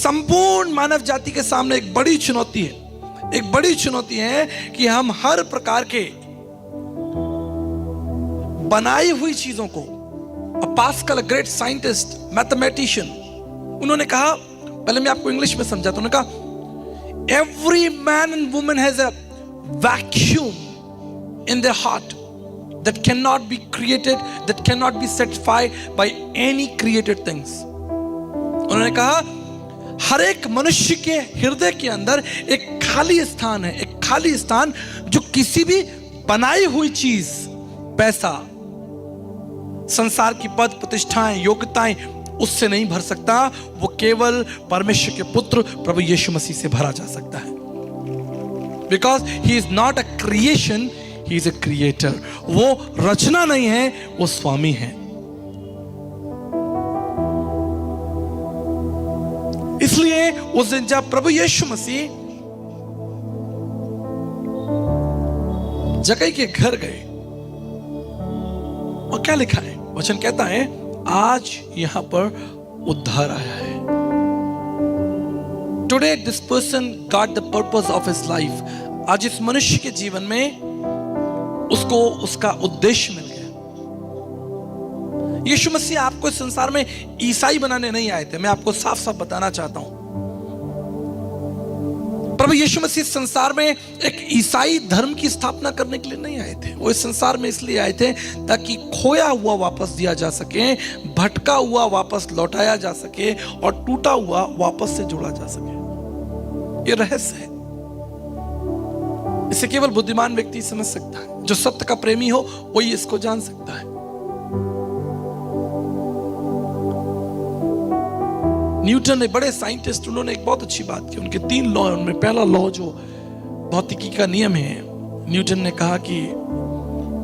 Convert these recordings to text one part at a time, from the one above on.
संपूर्ण मानव जाति के सामने एक बड़ी चुनौती है, एक बड़ी चुनौती है कि हम हर प्रकार के बनाई हुई चीजों को, पास्कल, ग्रेट साइंटिस्ट, मैथमेटिशियन, उन्होंने कहा, पहले मैं आपको इंग्लिश में समझाता हूं, उन्होंने कहा every man and woman has a vacuum in their heart that cannot be created, that cannot be satisfied by any created things. उन्होंने कहा हर एक मनुष्य के हृदय के अंदर एक खाली स्थान है, एक खाली स्थान जो किसी भी बनाई हुई चीज, पैसा, संसार की पद प्रतिष्ठाएं, योग्यताएं उससे नहीं भर सकता। वो केवल परमेश्वर के पुत्र प्रभु यीशु मसीह से भरा जा सकता है। Because he is not a creation, he is a creator. वो रचना नहीं है, वो स्वामी है। इसलिए उस दिन जब प्रभु यीशु मसीह जक्कई के घर गए, और क्या लिखा है, वचन कहता है आज यहां पर उद्धार आया है। Today this person got the purpose of his life. आज इस मनुष्य के जीवन में उसको उसका उद्देश्य मिल गया। यीशु मसीह आपको इस संसार में ईसाई बनाने नहीं आए थे। मैं आपको साफ साफ बताना चाहता हूं, प्रभु यीशु मसीह इस संसार में एक ईसाई धर्म की स्थापना करने के लिए नहीं आए थे। वो इस संसार में इसलिए आए थे ताकि खोया हुआ वापस दिया जा सके, भटका हुआ वापस लौटाया जा सके, और टूटा हुआ वापस से जोड़ा जा सके। ये रहस्य है, इसे केवल बुद्धिमान व्यक्ति समझ सकता है। जो सत्य का प्रेमी हो वही इसको जान सकता है। न्यूटन एक बड़े साइंटिस्ट, उन्होंने एक बहुत अच्छी बात की। उनके 3 लॉ, उनमें पहला लॉ जो भौतिकी का नियम है, न्यूटन ने कहा कि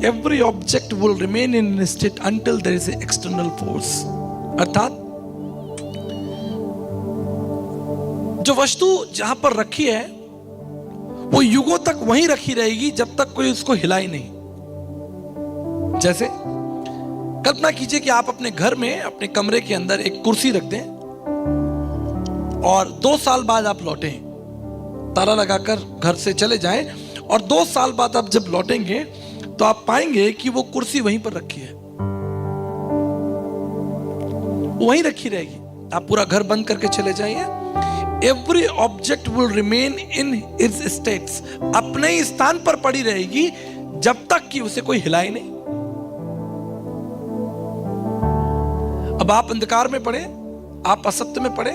every object will remain in state until there is a external force. अर्थात जो वस्तु जहां पर रखी है वो युगों तक वहीं रखी रहेगी जब तक कोई उसको हिलाए नहीं। जैसे कल्पना कीजिए कि आप अपने घर में, अपने कमरे के अंदर एक कुर्सी रख दें और 2 साल बाद आप लौटें, ताला लगाकर घर से चले जाएं, और 2 साल बाद आप जब लौटेंगे तो आप पाएंगे कि वो कुर्सी वहीं पर रखी है, वहीं रखी रहेगी। आप पूरा घर बंद करके चले जाइए, every object will remain in its states, अपने ही स्थान पर पड़ी रहेगी जब तक कि उसे कोई हिलाए नहीं। अब आप अंधकार में पड़े, आप असत्य में पड़े,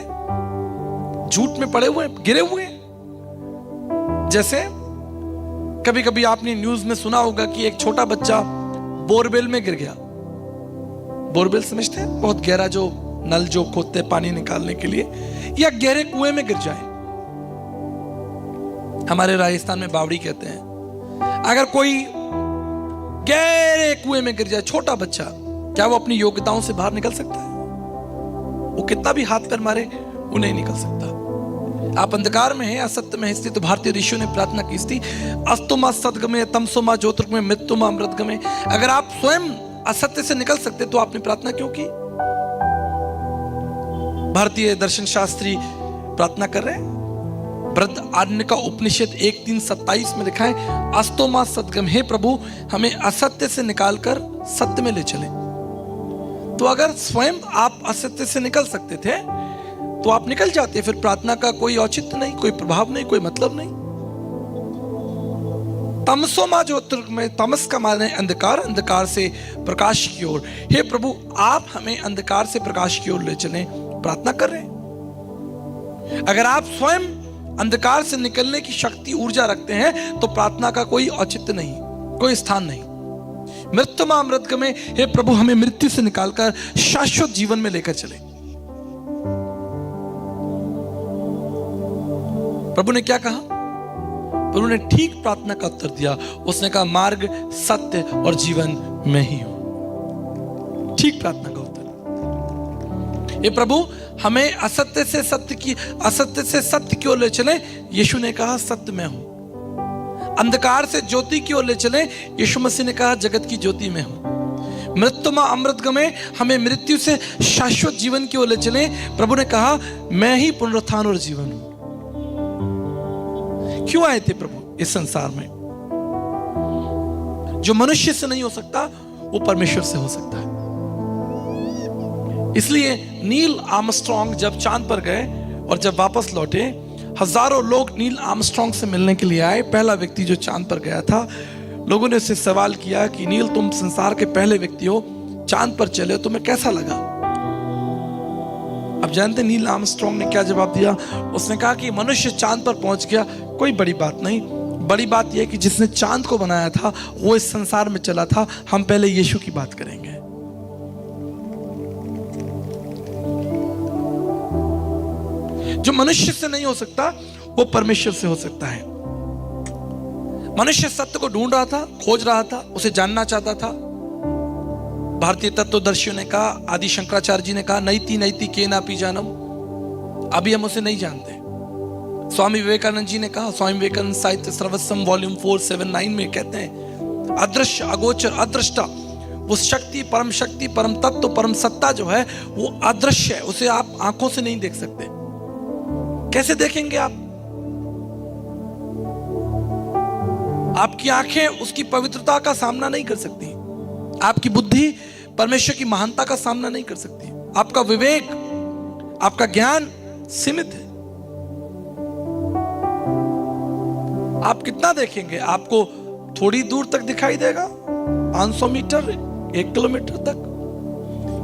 झूठ में पड़े हुए, गिरे हुए। जैसे कभी कभी आपने न्यूज में सुना होगा कि एक छोटा बच्चा बोरवेल में गिर गया। बोरवेल समझते हैं, बहुत गहरा जो नल जो खोदते पानी निकालने के लिए, या गहरे कुएं में गिर जाए। हमारे राजस्थान में बावड़ी कहते हैं। अगर कोई गहरे कुएं में गिर जाए, छोटा बच्चा, क्या वो अपनी योग्यताओं से बाहर निकल सकता है? वो कितना भी हाथ पैर मारे, वो नहीं निकल सकता। आप अंधकार में हैं, असत्य में, इसलिए तो भारतीय ऋषियों ने प्रार्थना की थी, अस्तुमा सद्गमे तमसोमा ज्योतिर्गमे मृत्युमा अमृतगमे। अगर आप स्वयं असत्य से निकल सकते तो आपने प्रार्थना क्यों की? भारतीय दर्शन शास्त्री प्रार्थना कर रहे हैं। बृहद आरण्यक उपनिषद 1:3-27 में लिखा है, अस्तोमा सद्गम, हे प्रभु हमें असत्य से निकालकर सत्य में ले चले। तो अगर स्वयं आप असत्य से निकल सकते थे तो आप निकल जाते, फिर प्रार्थना का कोई औचित्य नहीं, कोई प्रभाव नहीं, कोई मतलब नहीं। तमसोमा ज्योतिर्गमय, तमस का माने अंधकार, अंधकार से प्रकाश की ओर। हे प्रभु आप हमें अंधकार से प्रकाश की ओर ले चलें, प्रार्थना कर रहे हैं। अगर आप स्वयं अंधकार से निकलने की शक्ति, ऊर्जा रखते हैं तो प्रार्थना का कोई औचित्य नहीं, कोई स्थान नहीं। मृत्युमा अमृतगमे, हे प्रभु हमें मृत्यु से निकालकर शाश्वत जीवन में लेकर चले। प्रभु ने क्या कहा? प्रभु ने ठीक प्रार्थना का उत्तर दिया। उसने कहा मार्ग, सत्य और जीवन मैं ही हूं। ठीक प्रार्थना का उत्तर। ये प्रभु हमें असत्य से सत्य की ओर ले चले। यीशु ने कहा सत्य मैं हूं। अंधकार से ज्योति की ओर ले चले। यीशु मसीह ने कहा जगत की ज्योति मैं हूं। मृत्युमा अमृत गमे, हमें मृत्यु से शाश्वत जीवन की ओर ले चले। प्रभु ने कहा मैं ही पुनरुत्थान और जीवन हूं। क्यों आए थे प्रभु इस संसार में? जो मनुष्य से नहीं हो सकता वो परमेश्वर से हो सकता है। इसलिए नील आर्मस्ट्रांग जब चांद पर गए और जब वापस लौटे, हजारों लोग नील आर्मस्ट्रांग से मिलने के लिए आए। पहला व्यक्ति जो चांद पर गया था, लोगों ने उससे सवाल किया कि नील तुम संसार के पहले व्यक्ति हो, चांद पर चले हो, तुम्हें कैसा लगा? अब जानते नील आर्मस्ट्रांग ने क्या जवाब दिया? उसने कहा कि मनुष्य चांद पर पहुंच गया, कोई बड़ी बात नहीं। बड़ी बात यह कि जिसने चांद को बनाया था वो इस संसार में चला था। हम पहले यीशु की बात करेंगे। जो मनुष्य से नहीं हो सकता वो परमेश्वर से हो सकता है। मनुष्य सत्य को ढूंढ रहा था, खोज रहा था, उसे जानना चाहता था। भारतीय तत्वदर्शियों ने कहा, आदि शंकराचार्य जी ने कहा, नैति नैति के नापी जानम, अभी हम उसे नहीं जानते। स्वामी विवेकानंद जी ने कहा, स्वामी विवेकानंद साहित्य सर्वस्वम वॉल्यूम 479 में कहते हैं, अदृश्य अगोचर अदृष्टा, वो शक्ति, परम तत्व, परम सत्ता जो है वो अदृश्य है, उसे आप आंखों से नहीं देख सकते। कैसे देखेंगे आप? आपकी आंखें उसकी पवित्रता का सामना नहीं कर सकती, आपकी बुद्धि परमेश्वर की महानता का सामना नहीं कर सकती, आपका विवेक, आपका ज्ञान सीमित है। आप कितना देखेंगे? आपको थोड़ी दूर तक दिखाई देगा, 500 मीटर, 1 किलोमीटर तक।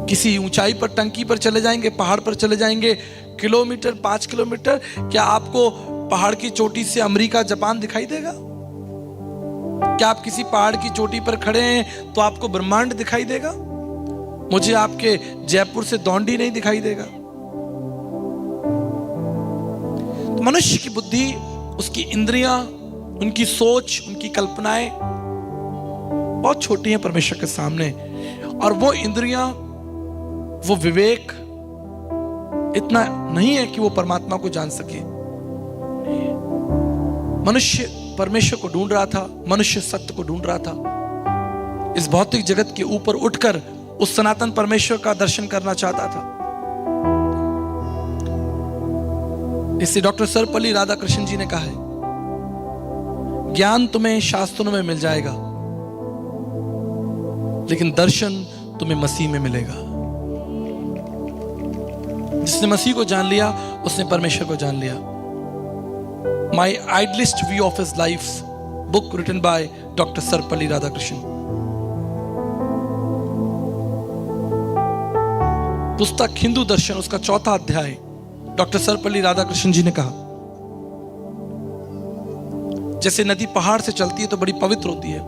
किसी ऊंचाई पर, टंकी पर चले जाएंगे, पहाड़ पर चले जाएंगे, किलोमीटर, 5 किलोमीटर। क्या आपको पहाड़ की चोटी से अमेरिका, जापान दिखाई देगा? क्या आप किसी पहाड़ की चोटी पर खड़े हैं तो आपको ब्रह्मांड दिखाई देगा? मुझे आपके जयपुर से दौंडी नहीं दिखाई देगा। तो मनुष्य की बुद्धि, उसकी इंद्रियां, उनकी सोच, उनकी कल्पनाएं बहुत छोटी हैं परमेश्वर के सामने। और वो इंद्रियां, वो विवेक इतना नहीं है कि वो परमात्मा को जान सके। मनुष्य परमेश्वर को ढूंढ रहा था, मनुष्य सत्य को ढूंढ रहा था। इस भौतिक जगत के ऊपर उठकर उस सनातन परमेश्वर का दर्शन करना चाहता था। इससे डॉक्टर सर्वपल्ली राधाकृष्णन जी ने कहा है, ज्ञान तुम्हें शास्त्रों में मिल जाएगा, लेकिन दर्शन तुम्हें मसीह में मिलेगा। जिसने मसीह को जान लिया उसने परमेश्वर को जान लिया। My Idealist View of His Life, book written by Dr. Sarvepalli Radhakrishnan. पुस्तक हिंदू दर्शन, उसका 4था अध्याय, डॉक्टर सर्वपल्ली राधाकृष्णन जी ने कहा, जैसे नदी पहाड़ से चलती है तो बड़ी पवित्र होती है,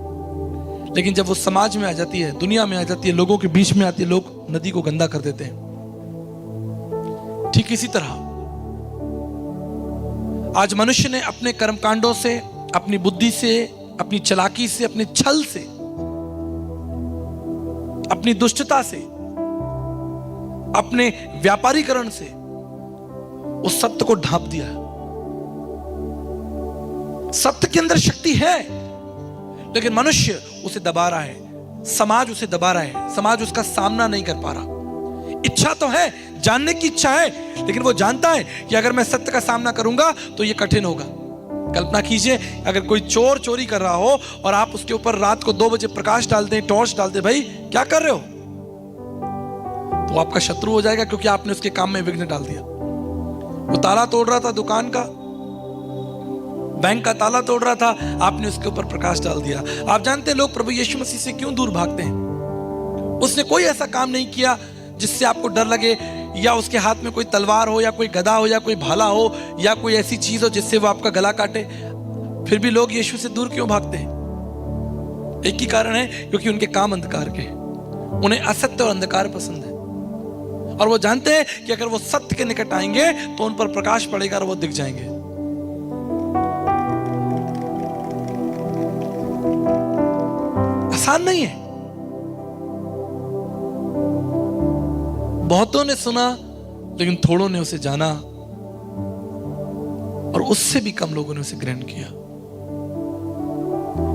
लेकिन जब वो समाज में आ जाती है, दुनिया में आ जाती है, लोगों के बीच में आती है, लोग नदी को गंदा कर देते हैं। ठीक इसी तरह आज मनुष्य ने अपने कर्मकांडों से, अपनी बुद्धि से, अपनी चालाकी से, अपने छल से, अपनी दुष्टता से, अपने व्यापारीकरण से उस सत्य को ढांप दिया। सत्य के अंदर शक्ति है, लेकिन मनुष्य उसे दबा रहा है, समाज उसे दबा रहा है, समाज उसका सामना नहीं कर पा रहा। इच्छा तो है, जानने की इच्छा है, लेकिन वो जानता है कि अगर मैं सत्य का सामना करूंगा तो ये कठिन होगा। कल्पना कीजिए, अगर कोई चोर चोरी कर रहा हो और आप उसके ऊपर रात को 2 बजे प्रकाश डालते हैं, टॉर्च डालते हैं, भाई क्या कर रहे हो, तो आपका शत्रु हो जाएगा, क्योंकि आपने उसके काम में विघ्न डाल दिया। वो ताला तोड़ रहा था दुकान का, बैंक का ताला तोड़ रहा था, आपने उसके ऊपर प्रकाश डाल दिया। आप जानते हैं लोग प्रभु यीशु मसीह से क्यों दूर भागते हैं? उसने कोई ऐसा काम नहीं किया जिससे आपको डर लगे, या उसके हाथ में कोई तलवार हो, या कोई गदा हो, या कोई भाला हो, या कोई ऐसी चीज हो जिससे वो आपका गला काटे। फिर भी लोग यीशु से दूर क्यों भागते हैं? एक ही कारण है, क्योंकि उनके काम अंधकार के, उन्हें असत्य और अंधकार पसंद है। और वो जानते हैं कि अगर वो सत्य के निकट आएंगे तो उन पर प्रकाश पड़ेगा और वो दिख जाएंगे। आसान नहीं है। बहुतों ने सुना, लेकिन थोड़ों ने उसे जाना, और उससे भी कम लोगों ने उसे ग्रहण किया।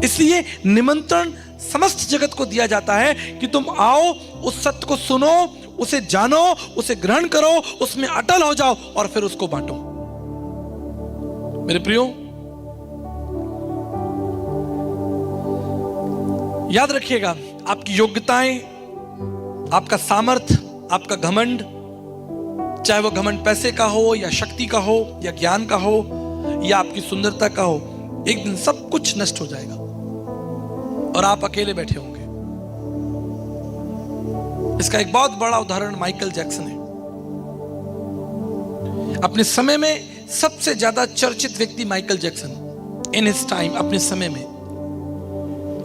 इसलिए निमंत्रण समस्त जगत को दिया जाता है कि तुम आओ, उस सत्य को सुनो, उसे जानो, उसे ग्रहण करो, उसमें अटल हो जाओ और फिर उसको बांटो। मेरे प्रियो, याद रखिएगा, आपकी योग्यताएं, आपका सामर्थ्य, आपका घमंड, चाहे वो घमंड पैसे का हो या शक्ति का हो या ज्ञान का हो या आपकी सुंदरता का हो, एक दिन सब कुछ नष्ट हो जाएगा और आप अकेले बैठे होंगे। इसका एक बहुत बड़ा उदाहरण माइकल जैक्सन है। अपने समय में सबसे ज्यादा चर्चित व्यक्ति Michael Jackson, in his time, अपने समय में।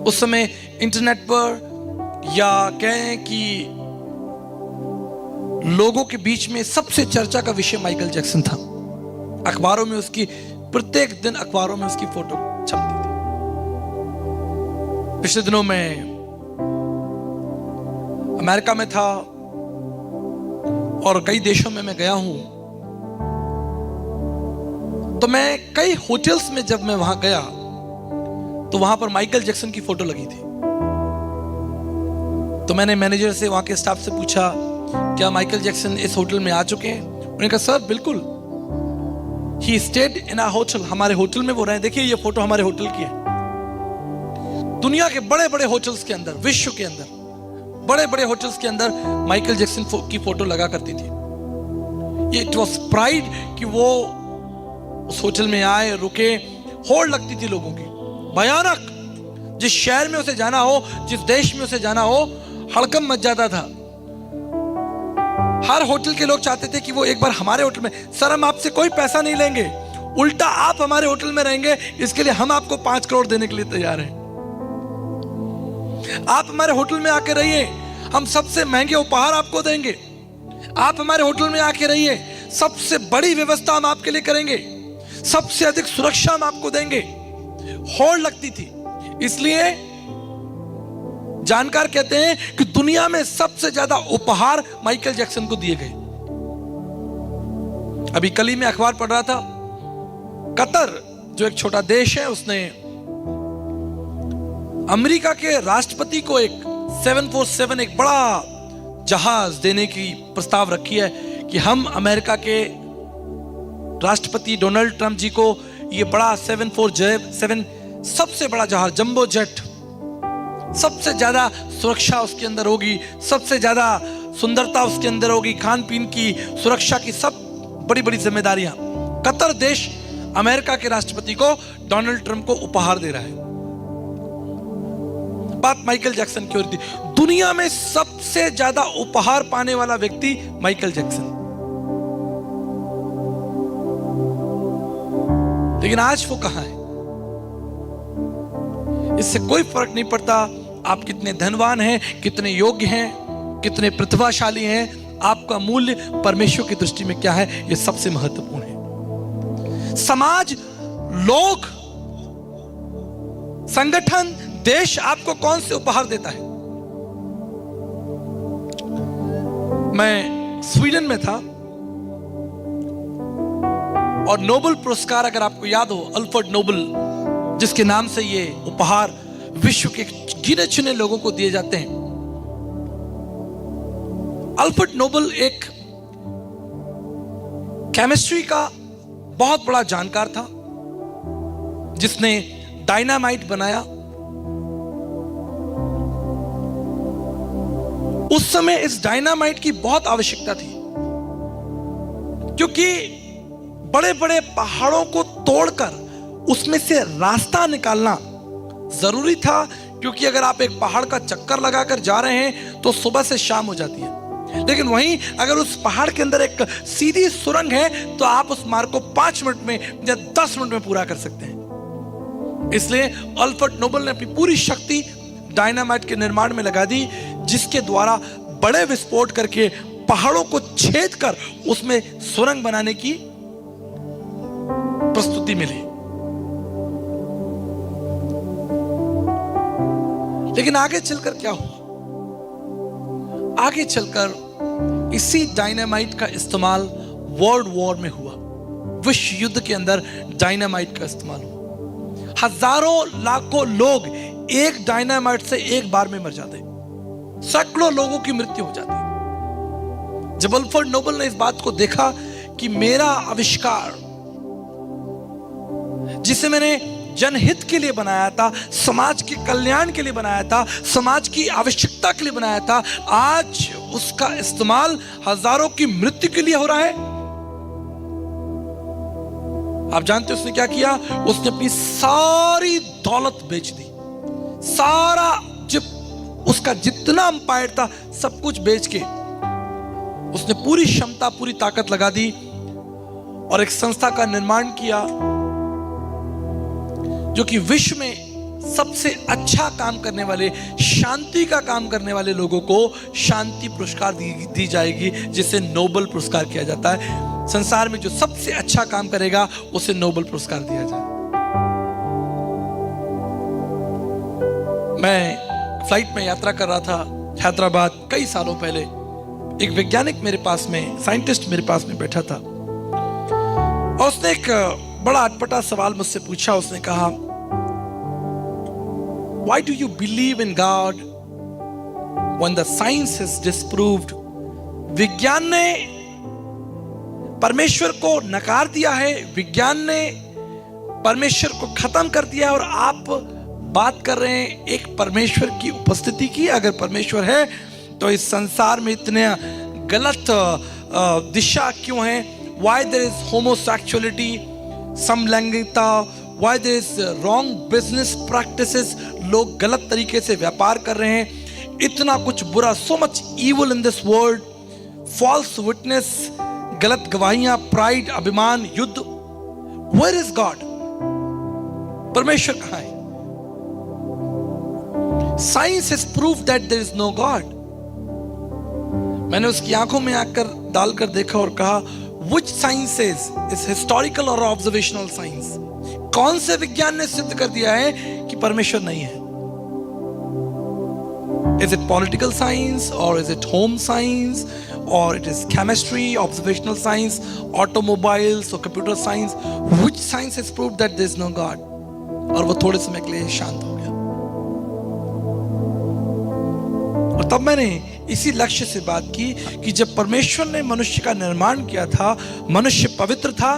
उस समय इंटरनेट पर या कहें कि लोगों के बीच में सबसे चर्चा का विषय माइकल जैक्सन था। अखबारों में उसकी, प्रत्येक दिन अखबारों में उसकी फोटो छपती थी। पिछले दिनों में अमेरिका में था और कई देशों में मैं गया हूं, तो मैं कई होटल्स में जब मैं वहां गया तो वहां पर माइकल जैक्सन की फोटो लगी थी। तो मैंने मैनेजर से, वहां के स्टाफ से पूछा, क्या माइकल जैक्सन इस होटल में आ चुके हैं? उन्होंने कहा, सर बिल्कुल, he stayed in a hotel, हमारे होटल में वो रहे। देखिए ये फोटो हमारे होटल की है। दुनिया के बड़े बड़े होटल्स के अंदर, विश्व के अंदर बड़े बड़े होटल्स के अंदर माइकल जैक्सन की फोटो लगा करती थी। ये इट वॉज प्राइड कि वो उस होटल में आए, रुके, होड़ लगती थी लोगों की भयानक। जिस शहर में उसे जाना हो, जिस देश में उसे जाना हो, हड़कंप मच जाता था। हर होटल के लोग चाहते थे कि वो एक बार हमारे होटल में, सर हम आपसे कोई पैसा नहीं लेंगे, उल्टा आप हमारे होटल में रहेंगे, इसके लिए हम आपको 5 करोड़ देने के लिए तैयार हैं। आप हमारे होटल में आके रहिए, हम सबसे महंगे उपहार आपको देंगे। आप हमारे होटल में आके रहिए, सबसे बड़ी व्यवस्था हम आपके लिए करेंगे, सबसे अधिक सुरक्षा हम आपको देंगे। होड़ लगती थी। इसलिए जानकार कहते हैं कि दुनिया में सबसे ज्यादा उपहार माइकल जैक्सन को दिए गए। अभी कल ही मैं अखबार पढ़ रहा था, कतर जो एक छोटा देश है, उसने अमेरिका के राष्ट्रपति को एक 747, एक बड़ा जहाज देने की प्रस्ताव रखी है कि हम अमेरिका के राष्ट्रपति डोनाल्ड ट्रंप जी को ये बड़ा 747, सबसे बड़ा जहाज, जंबो जेट, सबसे ज्यादा सुरक्षा उसके अंदर होगी, सबसे ज्यादा सुंदरता उसके अंदर होगी, खान पीन की, सुरक्षा की सब बड़ी बड़ी जिम्मेदारियां। कतर देश अमेरिका के राष्ट्रपति को, डोनाल्ड ट्रंप को उपहार दे रहा है। बात माइकल जैक्सन की हो रही थी। दुनिया में सबसे ज्यादा उपहार पाने वाला व्यक्ति माइकल जैक्सन। लेकिन आज वो कहां है? इससे कोई फर्क नहीं पड़ता आप कितने धनवान हैं, कितने योग्य हैं, कितने प्रतिभाशाली हैं, आपका मूल्य परमेश्वर की दृष्टि में क्या है, यह सबसे महत्वपूर्ण है। समाज, लोग, संगठन, देश आपको कौन से उपहार देता है? मैं स्वीडन में था और नोबेल पुरस्कार, अगर आपको याद हो, अल्फ्रेड नोबेल, जिसके नाम से ये उपहार विश्व के गिने चुने लोगों को दिए जाते हैं। अल्फ्रेड नोबेल एक केमिस्ट्री का बहुत बड़ा जानकार था, जिसने डायनामाइट बनाया। उस समय इस डायनामाइट की बहुत आवश्यकता थी, क्योंकि बड़े बड़े पहाड़ों को तोड़कर उसमें से रास्ता निकालना जरूरी था, क्योंकि अगर आप एक पहाड़ का चक्कर लगाकर जा रहे हैं तो सुबह से शाम हो जाती है। लेकिन वहीं अगर उस पहाड़ के अंदर एक सीधी सुरंग है तो आप उस मार्ग को 5 मिनट में या 10 मिनट में पूरा कर सकते हैं। इसलिए अल्फ्रेड नोबेल ने अपनी पूरी शक्ति डायनामाइट के निर्माण में लगा दी, जिसके द्वारा बड़े विस्फोट करके पहाड़ों को छेद कर उसमें सुरंग बनाने की प्रस्तुति मिली। लेकिन आगे चलकर क्या हुआ? आगे चलकर इसी डायनामाइट का इस्तेमाल वर्ल्ड वॉर में हुआ। विश्व युद्ध के अंदर डायनामाइट का इस्तेमाल हुआ। हजारों लाखों लोग एक डायनामाइट से एक बार में मर जाते, सैकड़ों लोगों की मृत्यु हो जाती। जब अल्फ्रेड नोबल ने इस बात को देखा कि मेरा आविष्कार, जिसे मैंने जनहित के लिए बनाया था, समाज के कल्याण के लिए बनाया था, समाज की आवश्यकता के लिए बनाया था, आज उसका इस्तेमाल हजारों की मृत्यु के लिए हो रहा है। आप जानते हैं उसने क्या किया? उसने अपनी सारी दौलत बेच दी, सारा उसका जितना अंपायर था सब कुछ बेच के उसने पूरी क्षमता, पूरी ताकत लगा दी और एक संस्था का निर्माण किया जो कि विश्व में सबसे अच्छा काम करने वाले, शांति का काम करने वाले लोगों को शांति पुरस्कार दी जाएगी, जिसे नोबेल पुरस्कार किया जाता है। संसार में जो सबसे अच्छा काम करेगा उसे नोबेल पुरस्कार दिया जाए। मैं फ्लाइट में यात्रा कर रहा था हैदराबाद कई सालों पहले। एक वैज्ञानिक मेरे पास में, साइंटिस्ट मेरे पास में बैठा था और उसने एक बड़ा अटपटा सवाल मुझसे पूछा। उसने कहा, Why do you believe in God when the science has disproved? विज्ञान ने परमेश्वर को नकार दिया है, विज्ञान ने परमेश्वर को खत्म कर दिया और आप बात कर रहे हैं एक परमेश्वर की उपस्थिति की। अगर परमेश्वर है तो इस संसार में इतने गलत दिशा क्यों है? Why there is homosexuality, समलैंगिकता, why there is wrong business practices, लोग गलत तरीके से व्यापार कर रहे हैं, इतना कुछ बुरा, so much evil in this world, false witness, गलत गवाहियां, प्राइड, अभिमान, युद्ध। Where is God? परमेश्वर कहां है? Science has proved that there is no God. मैंने उसकी आंखों में आकर डालकर देखा और कहा, which sciences is historical or observational science? कौन से विज्ञान ने सिद्ध कर दिया है कि परमेश्वर नहीं है? Is it political science or is it home science or it is chemistry, observational science, automobiles or computer science? Which science has proved that there is no God? और वो थोड़े समय के लिए शांत हो गया। और तब मैंने इसी लक्ष्य से बात की कि जब परमेश्वर ने मनुष्य का निर्माण किया था, मनुष्य पवित्र था,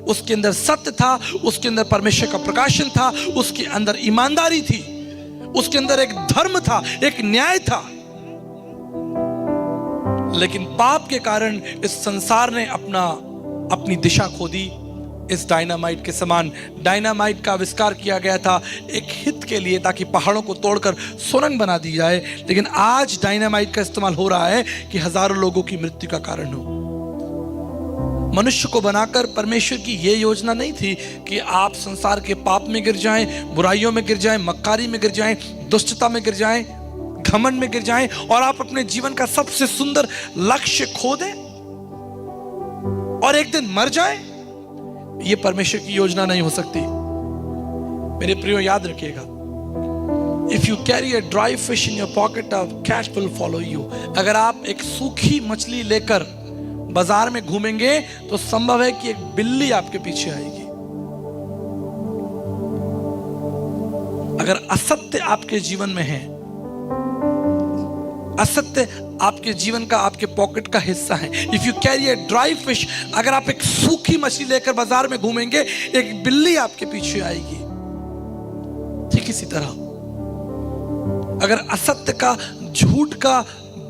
उसके अंदर सत्य था, उसके अंदर परमेश्वर का प्रकाशन था, उसके अंदर ईमानदारी थी, उसके अंदर एक धर्म था, एक न्याय था। लेकिन पाप के कारण इस संसार ने अपनी दिशा खो दी। इस डायनामाइट के समान, डायनामाइट का आविष्कार किया गया था एक हित के लिए, ताकि पहाड़ों को तोड़कर सुरंग बना दी जाए। लेकिन आज डायनामाइट का इस्तेमाल हो रहा है कि हजारों लोगों की मृत्यु का कारण हो। मनुष्य को बनाकर परमेश्वर की यह योजना नहीं थी कि आप संसार के पाप में गिर जाएं, बुराइयों में गिर जाएं, मक्कारी में गिर जाएं, दुष्टता में गिर जाएं, घमंड में गिर जाएं और आप अपने जीवन का सबसे सुंदर लक्ष्य खो दें और एक दिन मर जाएं। यह परमेश्वर की योजना नहीं हो सकती। मेरे प्रियो, याद रखिएगा, If you carry a dry fish in your pocket, a cat will follow you. अगर आप एक सूखी मछली लेकर बाजार में घूमेंगे तो संभव है कि एक बिल्ली आपके पीछे आएगी। अगर असत्य आपके जीवन में है, असत्य आपके जीवन का, आपके पॉकेट का हिस्सा है, if you carry a dry fish, अगर आप एक सूखी मछली लेकर बाजार में घूमेंगे, एक बिल्ली आपके पीछे आएगी। ठीक इसी तरह अगर असत्य का, झूठ का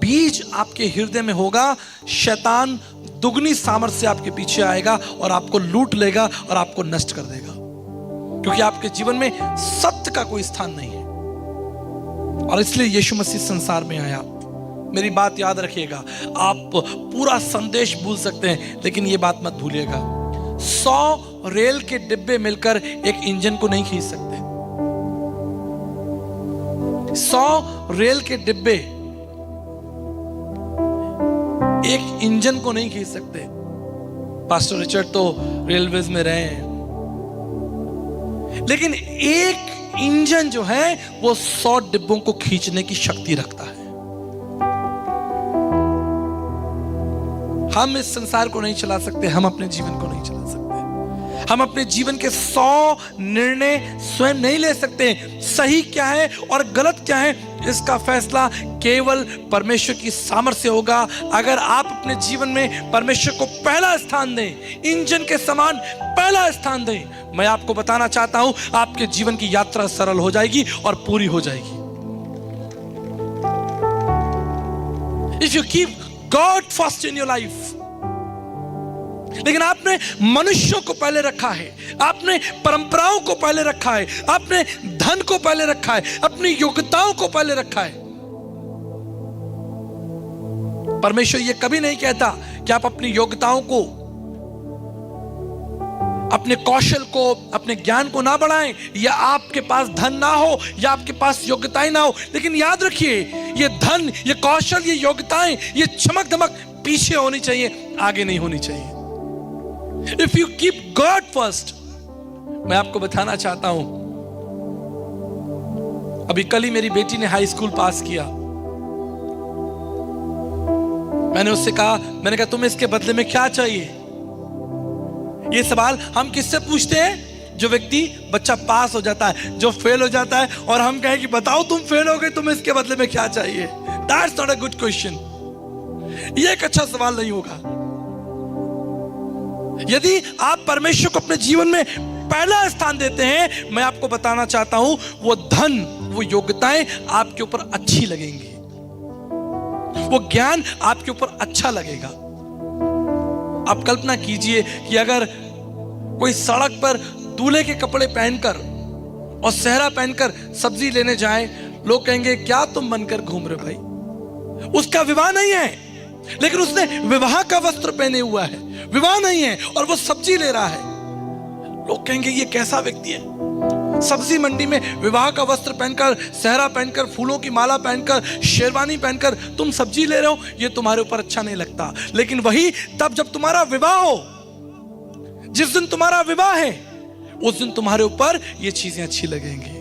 बीज आपके हृदय में होगा, शैतान दुगनी सामर्थ्य से आपके पीछे आएगा और आपको लूट लेगा और आपको नष्ट कर देगा, क्योंकि आपके जीवन में सत्य का कोई स्थान नहीं है। और इसलिए यीशु मसीह संसार में आया। मेरी बात याद रखिएगा, आप पूरा संदेश भूल सकते हैं लेकिन ये बात मत भूलिएगा, 100 रेल के डिब्बे मिलकर एक इंजन को नहीं खींच सकते। 100 रेल के डिब्बे एक इंजन को नहीं खींच सकते। पास्टर रिचर्ड तो रेलवेज में रहे हैं, लेकिन एक इंजन जो है वो 100 डिब्बों को खींचने की शक्ति रखता है। हम इस संसार को नहीं चला सकते, हम अपने जीवन को नहीं चला सकते, हम अपने जीवन के 100 निर्णय स्वयं नहीं ले सकते। सही क्या है और गलत क्या है, इसका फैसला केवल परमेश्वर की सामर्थ्य से होगा। अगर आप अपने जीवन में परमेश्वर को पहला स्थान दें, इंजन के समान पहला स्थान दें, मैं आपको बताना चाहता हूं, आपके जीवन की यात्रा सरल हो जाएगी और पूरी हो जाएगी। If you keep God first in your life, लेकिन आपने मनुष्यों को पहले रखा है, आपने परंपराओं को पहले रखा है, आपने धन को पहले रखा है, अपनी योग्यताओं को पहले रखा है। परमेश्वर ये कभी नहीं कहता कि आप अपनी योग्यताओं को, अपने कौशल को, अपने ज्ञान को ना बढ़ाएं, या आपके पास धन ना हो, या आपके पास योग्यताएं ना हो। लेकिन याद रखिए, ये धन, ये कौशल, ये योग्यताएं, ये चमक धमक पीछे होनी चाहिए, आगे नहीं होनी चाहिए। If you keep God first, मैं आपको बताना चाहता हूं, अभी कल ही मेरी बेटी ने हाई स्कूल पास किया। मैंने उससे कहा, मैंने कहा तुम्हें इसके बदले में क्या चाहिए? ये सवाल हम किससे पूछते हैं? जो व्यक्ति, बच्चा पास हो जाता है, जो फेल हो जाता है, और हम कहें कि बताओ तुम फेल हो गए, तुम्हें इसके बदले में क्या चाहिए? That's not a good question. ये एक अच्छा सवाल नहीं होगा। यदि आप परमेश्वर को अपने जीवन में पहला स्थान देते हैं, मैं आपको बताना चाहता हूं, वो धन, वो योग्यताएं आपके ऊपर अच्छी लगेंगी, वो ज्ञान आपके ऊपर अच्छा लगेगा। आप कल्पना कीजिए कि अगर कोई सड़क पर दूल्हे के कपड़े पहनकर और सेहरा पहनकर सब्जी लेने जाए, लोग कहेंगे क्या तुम बनकर घूम रहे भाई? उसका विवाह नहीं है, लेकिन उसने विवाह का वस्त्र पहने हुआ है, विवाह नहीं है और वो सब्जी ले रहा है। लोग कहेंगे ये कैसा व्यक्ति है? सब्जी मंडी में विवाह का वस्त्र पहनकर, सेहरा पहनकर, फूलों की माला पहनकर, शेरवानी पहनकर तुम सब्जी ले रहे हो, ये तुम्हारे ऊपर अच्छा नहीं लगता। लेकिन वही तब जब तुम्हारा विवाह हो, जिस दिन तुम्हारा विवाह है, उस दिन तुम्हारे ऊपर ये चीजें अच्छी लगेंगी।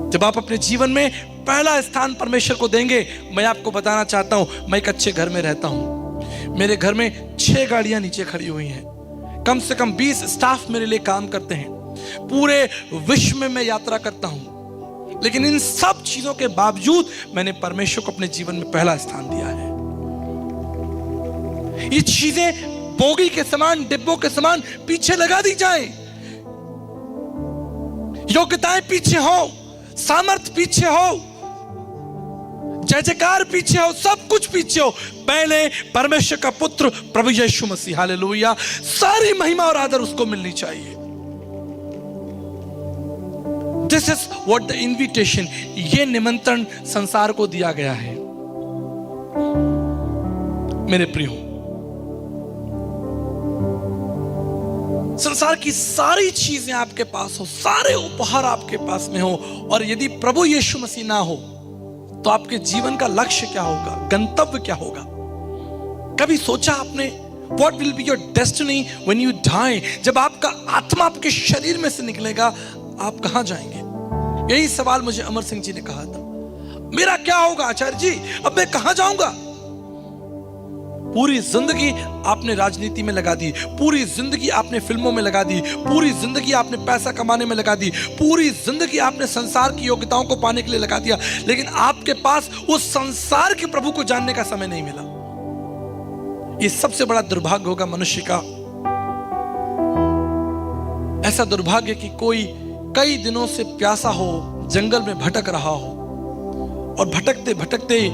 जब आप अपने जीवन में पहला स्थान परमेश्वर को देंगे, मैं आपको बताना चाहता हूं, मैं एक अच्छे घर में रहता हूं, मेरे घर में 6 गाड़ियां नीचे खड़ी हुई हैं, कम से कम 20 स्टाफ मेरे लिए काम करते हैं, पूरे विश्व में मैं यात्रा करता हूं। लेकिन इन सब चीजों के बावजूद मैंने परमेश्वर को अपने जीवन में पहला स्थान दिया है। ये चीजें बोगी के समान, डिब्बों के समान पीछे लगा दी जाए, योग्यताएं पीछे हो, सामर्थ पीछे हो, जय जयकार पीछे हो, सब कुछ पीछे हो, पहले परमेश्वर का पुत्र प्रभु यीशु मसीह, हालेलुया, सारी महिमा और आदर उसको मिलनी चाहिए। This is what the invitation, ये निमंत्रण संसार को दिया गया है। मेरे प्रियो, संसार की सारी चीजें आपके पास हो, सारे उपहार आपके पास में हो, और यदि प्रभु यीशु मसीह ना हो, तो आपके जीवन का लक्ष्य क्या होगा, गंतव्य क्या होगा? कभी सोचा आपने what will be your destiny when you die? जब आपका आत्मा आपके शरीर में से निकलेगा, आप कहां जाएंगे? यही सवाल मुझे अमर सिंह जी ने कहा था, मेरा क्या होगा आचार्य जी, अब मैं कहां जाऊंगा? पूरी जिंदगी आपने राजनीति में लगा दी, पूरी जिंदगी आपने फिल्मों में लगा दी, पूरी जिंदगी आपने पैसा कमाने में लगा दी, पूरी जिंदगी आपने संसार की योग्यताओं को पाने के लिए लगा दिया, लेकिन आपके पास उस संसार के प्रभु को जानने का समय नहीं मिला। ये सबसे बड़ा दुर्भाग्य होगा मनुष्य का। ऐसा दुर्भाग्य कि कोई कई दिनों से प्यासा हो, जंगल में भटक रहा हो, और भटकते भटकते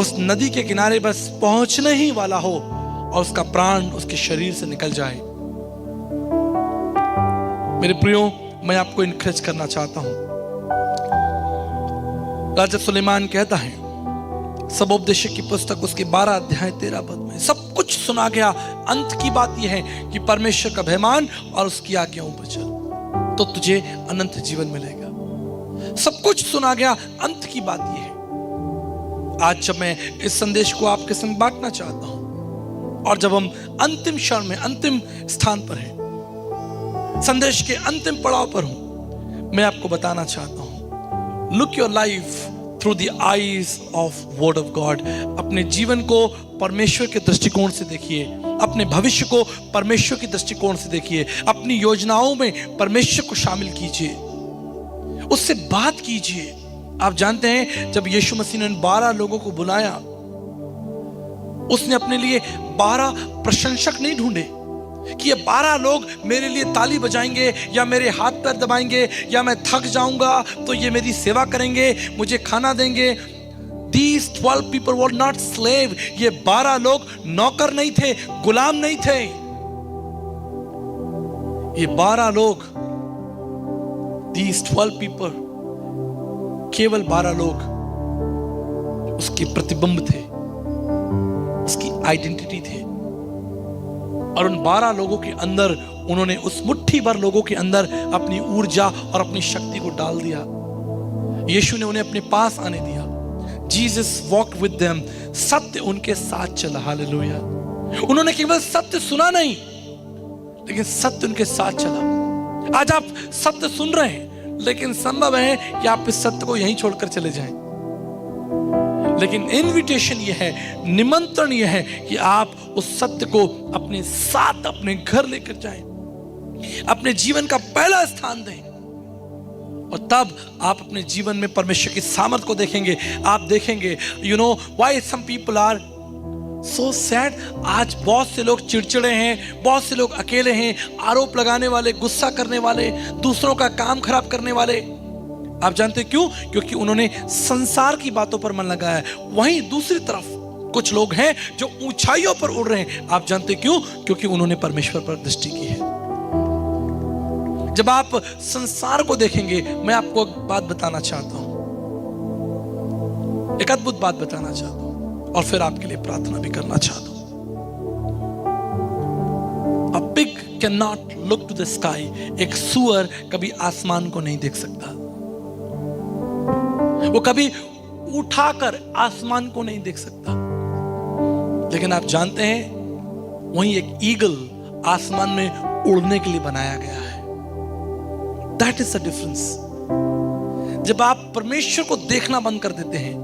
उस नदी के किनारे बस पहुंचने ही वाला हो, और उसका प्राण उसके शरीर से निकल जाए। मेरे प्रियो, मैं आपको इनकरेज करना चाहता हूं। राजा सुलेमान कहता है, सबोपदेशक की पुस्तक उसके 12 अध्याय 13 पद में, सब कुछ सुना गया, अंत की बात यह है कि परमेश्वर का भयमान और उसकी आज्ञाओं पर चल, तो तुझे अनंत जीवन मिलेगा। सब कुछ सुना गया, अंत की बात यह है। आज जब मैं इस संदेश को आपके संग बांटना चाहता हूं, और जब हम अंतिम क्षण में, अंतिम स्थान पर हैं, संदेश के अंतिम पड़ाव पर हूं, मैं आपको बताना चाहता हूं, look your life through the eyes of word of God. अपने जीवन को परमेश्वर के दृष्टिकोण से देखिए, अपने भविष्य को परमेश्वर के दृष्टिकोण से देखिए, अपनी योजनाओं में परमेश्वर को शामिल कीजिए, उससे बात कीजिए। आप जानते हैं जब यीशु मसीह ने 12 लोगों को बुलाया, उसने अपने लिए 12 प्रशंसक नहीं ढूंढे कि ये 12 लोग मेरे लिए ताली बजाएंगे या मेरे हाथ पैर दबाएंगे या मैं थक जाऊंगा तो ये मेरी सेवा करेंगे, मुझे खाना देंगे। These 12 people were not slave। ये 12 लोग नौकर नहीं थे, गुलाम नहीं थे। ये 12 लोग, These 12 people, केवल 12 लोग उसके प्रतिबिंब थे, उसकी आइडेंटिटी थे। और उन 12 लोगों के अंदर उन्होंने, उस मुट्ठी भर लोगों के अंदर अपनी ऊर्जा और अपनी शक्ति को डाल दिया। यीशु ने उन्हें अपने पास आने दिया। Jesus walked with them. सत्य उनके साथ चला। हालेलुया। उन्होंने केवल सत्य सुना नहीं, लेकिन सत्य उनके साथ चला। आज आप सत्य सुन रहे हैं, लेकिन संभव है कि आप इस सत्य को यहीं छोड़कर चले जाएं। लेकिन इनविटेशन यह है, निमंत्रण यह है कि आप उस सत्य को अपने साथ अपने घर लेकर जाएं, अपने जीवन का पहला स्थान दें, और तब आप अपने जीवन में परमेश्वर की सामर्थ को देखेंगे। आप देखेंगे, you know why some people are so sad. आज बहुत से लोग चिड़चिड़े हैं, बहुत से लोग अकेले हैं, आरोप लगाने वाले, गुस्सा करने वाले, दूसरों का काम खराब करने वाले। आप जानते क्यों? क्योंकि उन्होंने संसार की बातों पर मन लगाया है। वहीं दूसरी तरफ कुछ लोग हैं जो ऊंचाइयों पर उड़ रहे हैं। आप जानते क्यों? क्योंकि उन्होंने परमेश्वर पर दृष्टि की है। जब आप संसार को देखेंगे, मैं आपको एक बात बताना चाहता हूं, एक अद्भुत बात बताना चाहता हूं, और फिर आपके लिए प्रार्थना भी करना चाहता हूं। A pig cannot look to the sky। एक सूअर कभी आसमान को नहीं देख सकता, वो कभी उठाकर आसमान को नहीं देख सकता। लेकिन आप जानते हैं, वहीं एक ईगल आसमान में उड़ने के लिए बनाया गया है। That is the difference. जब आप परमेश्वर को देखना बंद कर देते हैं,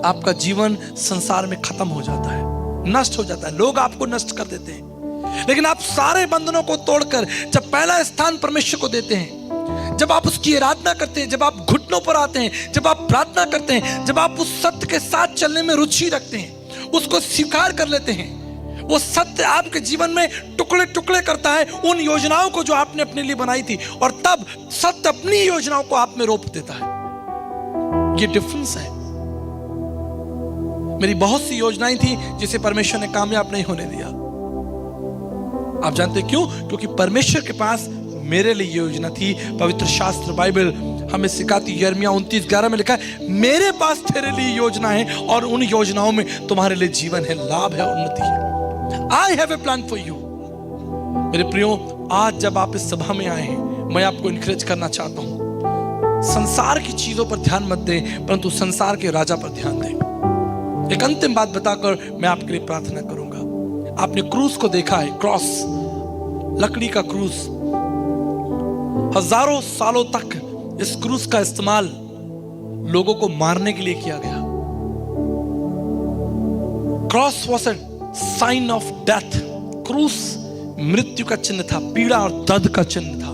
आपका जीवन संसार में खत्म हो जाता है, नष्ट हो जाता है, लोग आपको नष्ट कर देते हैं। लेकिन आप सारे बंधनों को तोड़कर जब पहला स्थान परमेश्वर को देते हैं, जब आप उसकी आराधना करते हैं, जब आप घुटनों पर आते हैं, जब आप प्रार्थना करते हैं, जब आप उस सत्य के साथ चलने में रुचि रखते हैं, उसको स्वीकार कर लेते हैं, वो सत्य आपके जीवन में टुकड़े टुकड़े करता है उन योजनाओं को जो आपने अपने लिए बनाई थी, और तब सत्य अपनी योजनाओं को आप में रोप देता है। ये डिफरेंस है। मेरी बहुत सी योजनाएं थी जिसे परमेश्वर ने कामयाब नहीं होने दिया। आप जानते क्यों? क्योंकि परमेश्वर के पास मेरे लिए योजना थी। पवित्र शास्त्र बाइबल हमें सिखाती, यिर्मयाह 29:11 में लिखा है, मेरे पास तेरे लिए योजना है और उन योजनाओं में तुम्हारे लिए जीवन है, लाभ है, उन्नति है। I have a plan for you। मेरे प्रियो, आज जब आप इस सभा में आए हैं, मैं आपको इनकरेज करना चाहता हूं, संसार की चीजों पर ध्यान मत दें, परंतु संसार के राजा पर ध्यान दें। एक अंतिम बात बताकर मैं आपके लिए प्रार्थना करूंगा। आपने क्रूस को देखा है, क्रॉस, लकड़ी का क्रूस। हजारों सालों तक इस क्रूस का इस्तेमाल लोगों को मारने के लिए किया गया। Cross was a sign of death. क्रूस मृत्यु का चिन्ह था, पीड़ा और दर्द का चिन्ह था।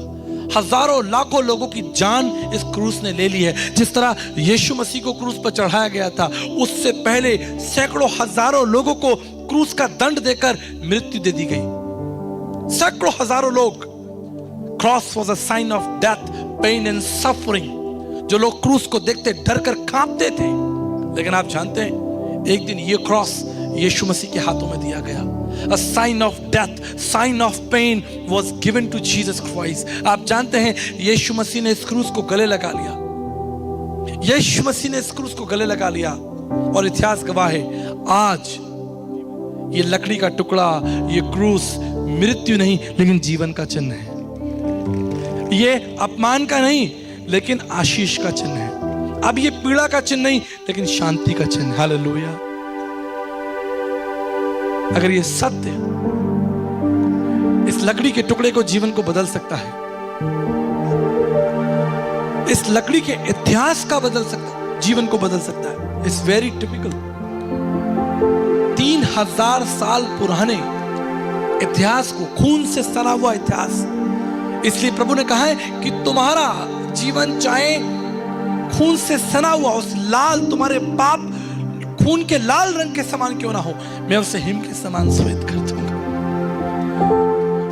हजारों लाखों लोगों की जान इस क्रूस ने ले ली है। जिस तरह यीशु मसीह को क्रूस पर चढ़ाया गया था, उससे पहले सैकड़ों हजारों लोगों को क्रूस का दंड देकर मृत्यु दे दी गई। सैकड़ों हजारों लोग। Cross was a sign of death, pain and suffering. जो लोग क्रूस को देखते डर कर कांपते थे। लेकिन आप जानते हैं, एक दिन ये क्रॉस यीशु मसीह के हाथों में दिया गया। A sign of death, sign of pain was given to Jesus Christ। आप जानते हैं, यीशु मसीह ने इस क्रूस को गले लगा लिया। यीशु मसीह ने इस क्रूस को गले लगा लिया, और इतिहास गवाह है, आज ये लकड़ी का टुकड़ा, ये क्रूस मृत्यु नहीं लेकिन जीवन का चिन्ह है। ये अपमान का नहीं लेकिन आशीष का चिन्ह है। अब ये पीड़ा का चिन्ह नहीं लेकिन शांति का चिन्ह। हालेलुया। अगर ये सत्य इस लकड़ी के टुकड़े को, जीवन को बदल सकता है, इस लकड़ी के इतिहास का बदल सकता है, जीवन को बदल सकता है। It's very typical. 3000 साल पुराने इतिहास को, खून से सना हुआ इतिहास, इसलिए प्रभु ने कहा है कि तुम्हारा जीवन चाहे खून से सना हुआ, उस लाल, तुम्हारे पाप खून के लाल रंग के समान क्यों ना हो, मैं उसे हिम के समान श्वेत कर दूंगा।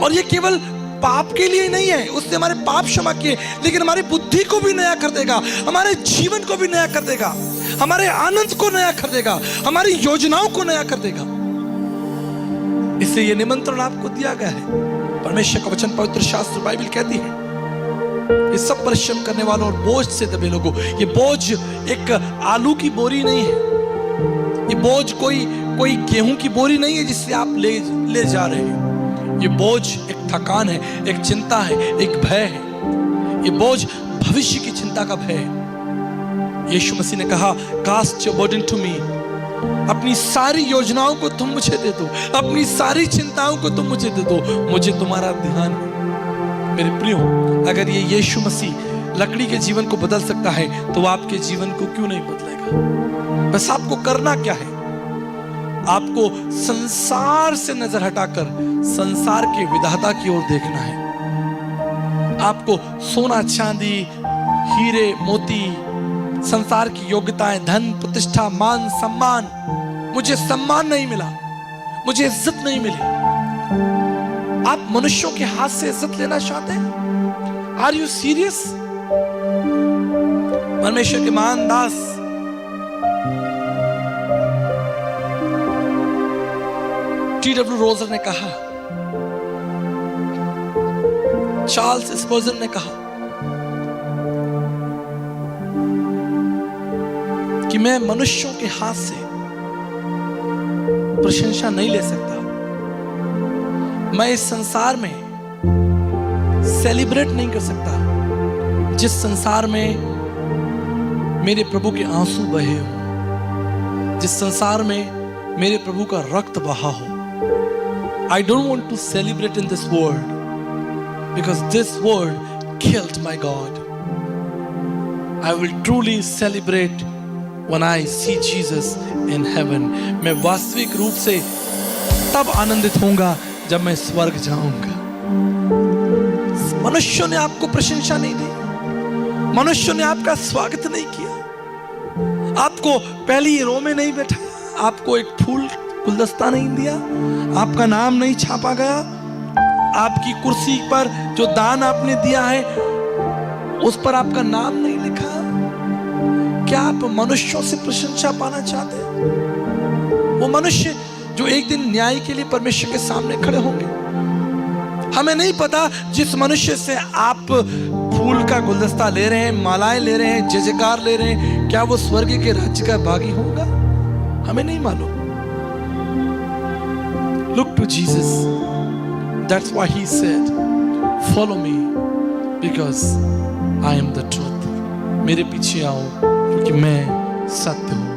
और ये केवल पाप के लिए नहीं है, उसने हमारे पाप क्षमा किए, लेकिन हमारी बुद्धि को भी नया कर देगा, हमारे जीवन को भी नया कर देगा, हमारे आनंद को नया कर देगा, हमारी योजनाओं को नया कर देगा। इससे ये निमंत्रण आपको दिया गया है। परमेश्वर का वचन, पवित्र शास्त्र बाइबल कहती है, ये सब परिश्रम करने वालों और बोझ से दबे लोगों, ये बोझ एक आलू की बोरी नहीं है, ये बोझ कोई गेहूं की बोरी नहीं है जिससे आप ले जा रहे हैं। ये बोझ एक थकान है, एक चिंता है, एक भय है। ये बोझ भविष्य की चिंता का भय है। यीशु मसीह ने कहा, cast your burden to me, अपनी सारी योजनाओं को तुम मुझे दे दो, अपनी सारी चिंताओं को तुम मुझे दे दो, मुझे तुम्हारा ध्यान है। मेरे प्रियो, अगर ये यीशु मसीह लकड़ी के जीवन को बदल सकता है तो आपके जीवन को क्यों नहीं बदलेगा? बस आपको करना क्या है? आपको संसार से नजर हटाकर संसार के विधाता की ओर देखना है। आपको सोना चांदी, हीरे मोती, संसार की योग्यताएं, धन प्रतिष्ठा, मान सम्मान, मुझे सम्मान नहीं मिला, मुझे इज्जत नहीं मिली। आप मनुष्यों के हाथ से इज्जत लेना चाहते हैं? Are you serious? परमेश्वर के महान दास T.W. रोजर ने कहा, चार्ल्स स्पर्जन ने कहा कि मैं मनुष्यों के हाथ से प्रशंसा नहीं ले सकता, मैं इस संसार में सेलिब्रेट नहीं कर सकता जिस संसार में मेरे प्रभु के आंसू बहे हो, जिस संसार में मेरे प्रभु का रक्त बहा हो। I don't want to celebrate in this world because this world killed my God. I will truly celebrate when I see Jesus in heaven. मैं वास्तविक रूप से तब आनंदित होऊंगा जब मैं स्वर्ग जाऊंगा। मनुष्यों ने आपको प्रशंसा नहीं दी, मनुष्यों ने आपका स्वागत नहीं किया, आपको पहली रो में नहीं बैठाया, आपको एक फूल गुलदस्ता नहीं दिया, आपका नाम नहीं छापा गया, आपकी कुर्सी पर जो दान आपने दिया है उस पर आपका नाम नहीं लिखा। क्या आप मनुष्यों से प्रशंसा पाना चाहते हैं? वो मनुष्य जो एक दिन न्याय के लिए परमेश्वर के सामने खड़े होंगे। हमें नहीं पता जिस मनुष्य से आप फूल का गुलदस्ता ले रहे हैं, मालाएं ले रहे हैं, जय जयकार ले रहे हैं, क्या वो स्वर्ग के राज्य का भागी होगा? हमें नहीं मालूम। Look to Jesus. That's why he said, follow me because I am the truth. मेरे पीछे आओ क्योंकि मैं सत्य हूँ।